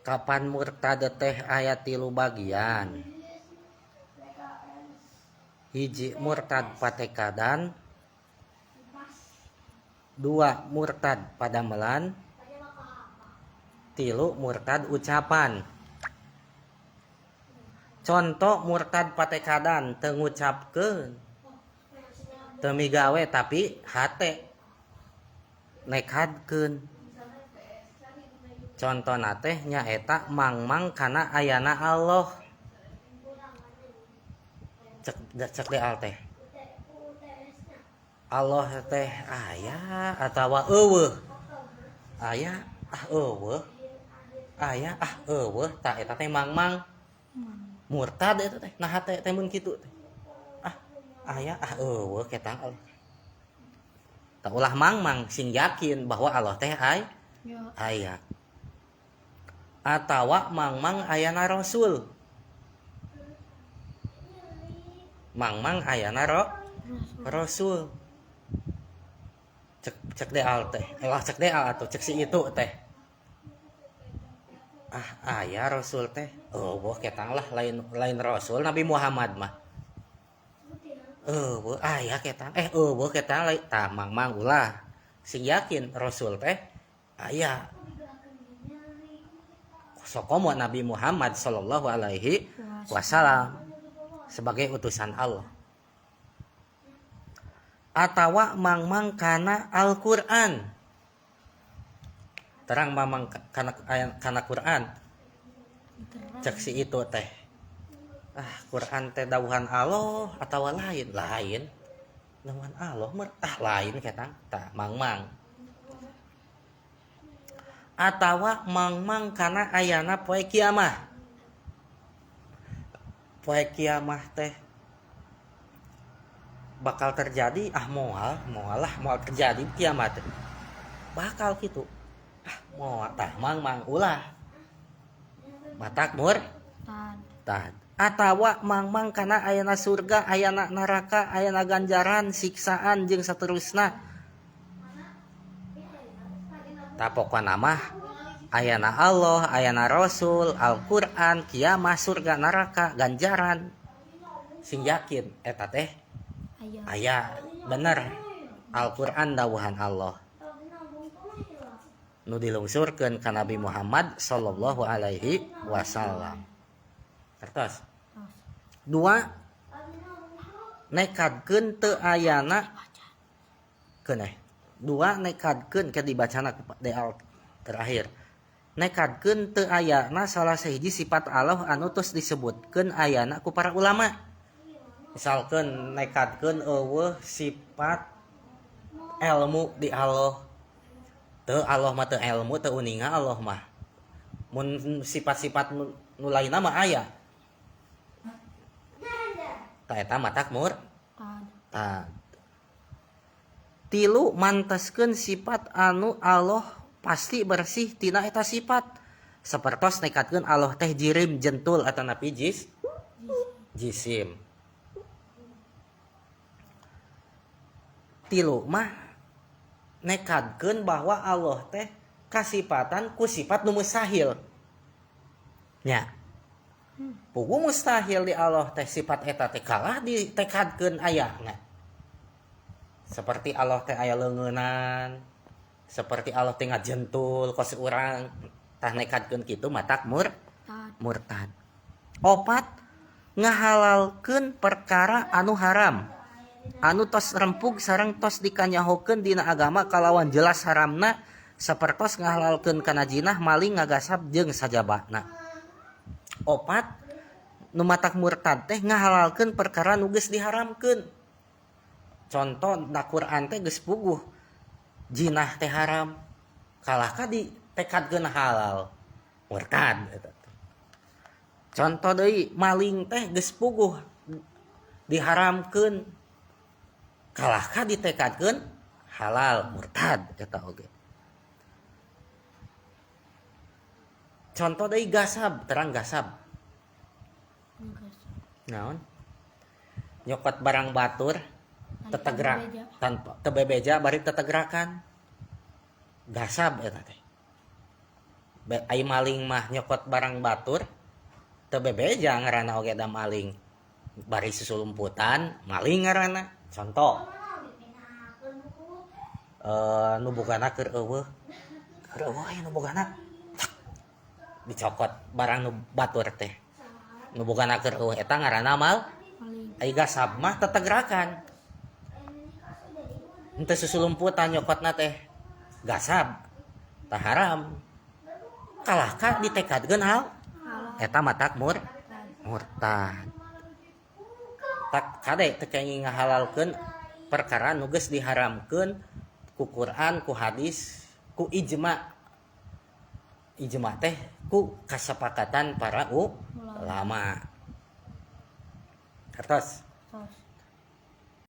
Kapan murtad teh aya 3 bagian. Hiji murtad patekadan, 2 murtad padamelan, 3 murtad ucapan. Contoh murtad patekadan teu ngucapkeun, teu migawe tapi hate nekadkeun. Contona teh nyaeta mangmang kana ayana Allah. Cek deal teh. Allah teh aya atawa eueuh. Aya eueuh. Aya eueuh tah eta teh mangmang. Murtad eta teh. Nah teh mun kitu teh. Aya eueuh ketang Allah. Tah ulah mangmang sing yakin bahwa Allah teh aya. Atawa mangmang ayana rasul. Mangmang ayana rasul. Cek deal teh. Cek deal atuh cek si itu teh. Aya rasul teh. Eueuh ketang lah lain rasul Nabi Muhammad mah. Aya ketang. Eueuh ketang tah mangmang ulah sing yakin rasul teh aya. Sokomo Nabi Muhammad sallallahu alaihi wasallam sebagai utusan Allah. Atawa mangmang kana Al-Qur'an. Terang mamang kana Qur'an. Cek si itu teh. Qur'an teh dawuhan Allah atawa lain? Lain. Dawuhan Allah lain ketang. Tah mangmang. Atawa mangmang kana ayana poe kiamah. Poe kiamah teh bakal terjadi moal terjadi kiamat teh. Bakal kitu. Moal tah mangmang ulah. Matak murtad. Atawa mangmang kana ayana surga, ayana neraka, ayana ganjaran, siksaan jeung saterusna. Tah pokona mah ayana Allah, ayana Rasul, Al-Qur'an, kiamah, surga, neraka, ganjaran. Sing yakin eta teh aya bener. Al-Qur'an dawuhan Allah. Nu dilungsurkeun ka Nabi Muhammad sallallahu alaihi wasallam. Kertos. 2 nekadkeun teu ayana keuneh. 2 nekadkeun ke dibacana deal terakhir. Nekadkeun teu ayana salah sahiji sifat Allah anu tos disebutkeun ayana ku para ulama. Misalkeun nekadkeun eueuh sifat ilmu di Allah. Teu Allah mah teu ilmu teu uninga Allah mah. Mun sifat-sifat nu lainna mah aya. Tah eta matak murtad. 3 mantaskeun sifat anu Allah pasti bersih tina eta sifat. Sapertos nekadkeun Allah teh jirim jentul atanapi jisim. 3 mah nekadkeun bahwa Allah teh kasifatan ku sifat nu mustahil. Nya. Puguh mustahil di Allah teh sifat eta teh kalah ditekadkeun ayana. Seperti Allah teh aya leungeunan, seperti Allah teh ngajentul ka urang, tah nekadkeun kitu matak murtad. 4 ngahalalkeun perkara anu haram, anu tos rempug sareng tos dikanyahokeun dina agama kalawan jelas haramna, sapertos ngahalalkeun kana jinah, maling, ngagasab jeung sajabana. 4 nu matak murtad teh ngahalalkeun perkara nu geus diharamkeun. Contoh na Quran teh geus puguh jinah teh haram, kalahkah ditekadkeun halal, murtad eta. Contoh deui maling teh geus puguh diharamkeun, kalahkah ditekadkeun halal, murtad eta oge. Contoh deui gasab, terang gasab. Naon? Nyokot barang batur tetegrak tanpa tebebeja bari tetegrakan. Gasab eta teh. Ai maling mah nyokot barang batur teu bebeja ngaranna oge da maling. Bari susulumputan maling ngaranna. Contoh nu bogana keur eueuh aya nu bogana dicokot barang nu batur teh nu bogana keur eueuh eta ngaranna ai gasab mah tetegrakan henteu susulumputan nyokotna teh gasab tah haram kalahkah ditekadkeun hal eta matak murtad tak kade teu kenging ngahalalkeun perkara nu geus diharamkeun ku Quran ku hadis ku ijma teh ku kasepakatan para ulama. Kertos